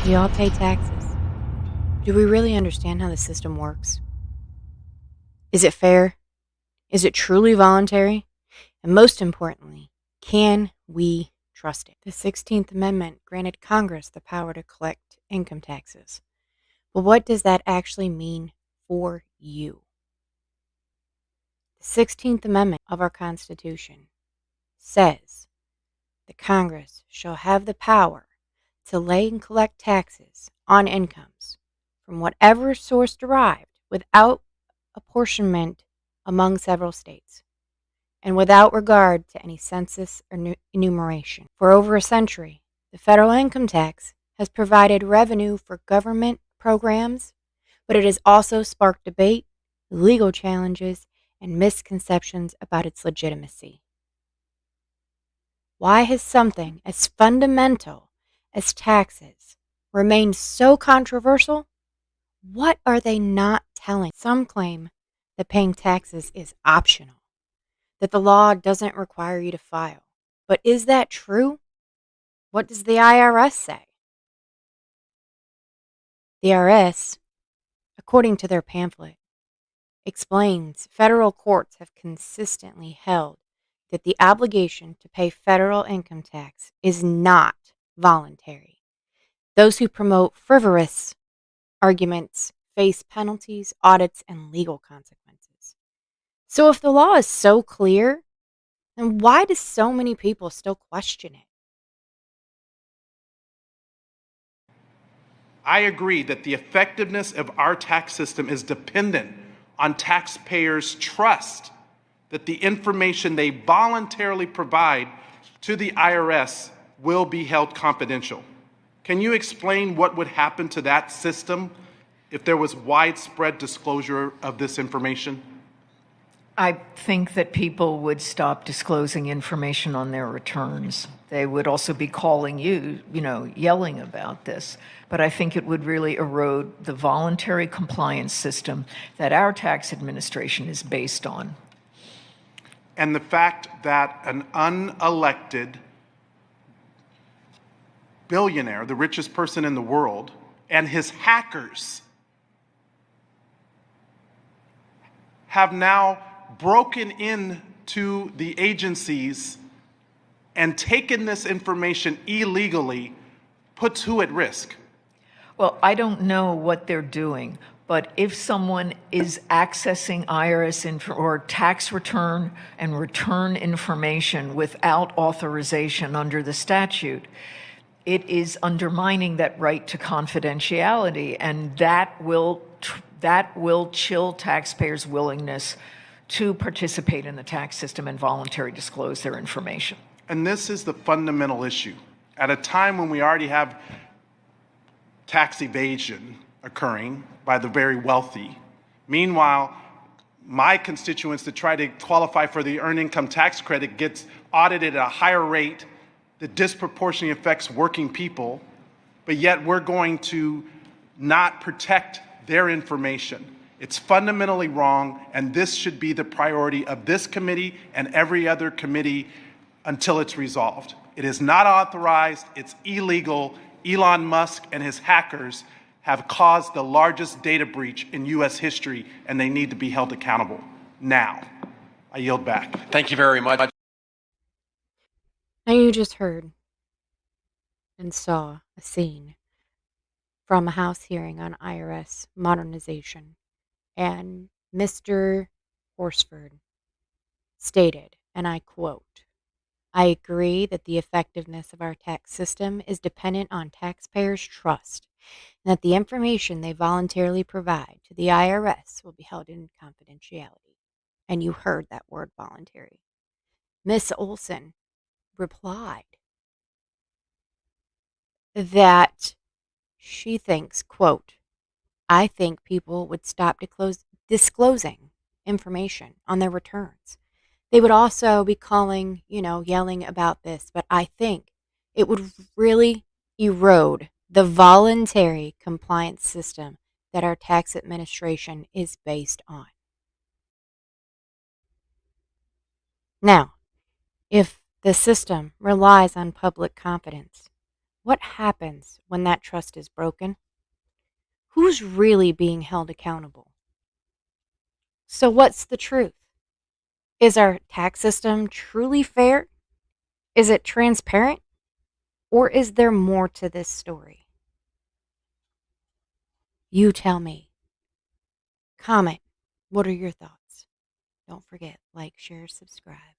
We all pay taxes. Do we really understand how the system works? Is it fair? Is it truly voluntary? And most importantly, can we trust it? The 16th Amendment granted Congress the power to collect income taxes. But what does that actually mean for you? The 16th Amendment of our Constitution says that Congress shall have the power to lay and collect taxes on incomes from whatever source derived without apportionment among several states, and without regard to any census or enumeration. For over a century, the federal income tax has provided revenue for government programs, but it has also sparked debate, legal challenges, and misconceptions about its legitimacy. Why has something as fundamental as taxes remained so controversial? What are they not telling? Some claim that paying taxes is optional, that the law doesn't require you to file. But is that true? What does the IRS say? The IRS, according to their pamphlet, explains federal courts have consistently held that the obligation to pay federal income tax is not voluntary. Those who promote frivolous arguments face penalties, audits, and legal consequences. So if the law is so clear, then why do so many people still question it? I agree that the effectiveness of our tax system is dependent on taxpayers' trust that the information they voluntarily provide to the IRS will be held confidential. Can you explain what would happen to that system if there was widespread disclosure of this information? I think that people would stop disclosing information on their returns. They would also be calling you, yelling about this. But I think it would really erode the voluntary compliance system that our tax administration is based on. And the fact that an unelected billionaire, the richest person in the world, and his hackers have now broken into the agencies and taken this information illegally puts who at risk? Well, I don't know what they're doing, but if someone is accessing IRS or tax return and return information without authorization under the statute, it is undermining that right to confidentiality, and that will chill taxpayers' willingness to participate in the tax system and voluntarily disclose their information. And this is the fundamental issue. At a time when we already have tax evasion occurring by the very wealthy, meanwhile, my constituents that try to qualify for the earned income tax credit gets audited at a higher rate that disproportionately affects working people, but yet we're going to not protect their information. It's fundamentally wrong, and this should be the priority of this committee and every other committee until it's resolved. It is not authorized, it's illegal. Elon Musk and his hackers have caused the largest data breach in U.S. history, and they need to be held accountable now. I yield back. Thank you very much. Now you just heard and saw a scene from a House hearing on IRS modernization, and Mr. Horsford stated, and I quote, "I agree that the effectiveness of our tax system is dependent on taxpayers' trust, and that the information they voluntarily provide to the IRS will be held in confidentiality." And you heard that word, voluntary. Miss Olson replied that she thinks, quote, "I think people would stop disclosing information on their returns. They would also be calling, yelling about this, but I think it would really erode the voluntary compliance system that our tax administration is based on." Now, if the system relies on public confidence, What happens when that trust is broken? Who's really being held accountable? So, what's the truth? Is our tax system truly fair? Is it transparent? Or is there more to this story? You tell me. Comment. What are your thoughts? Don't forget, like, share, subscribe.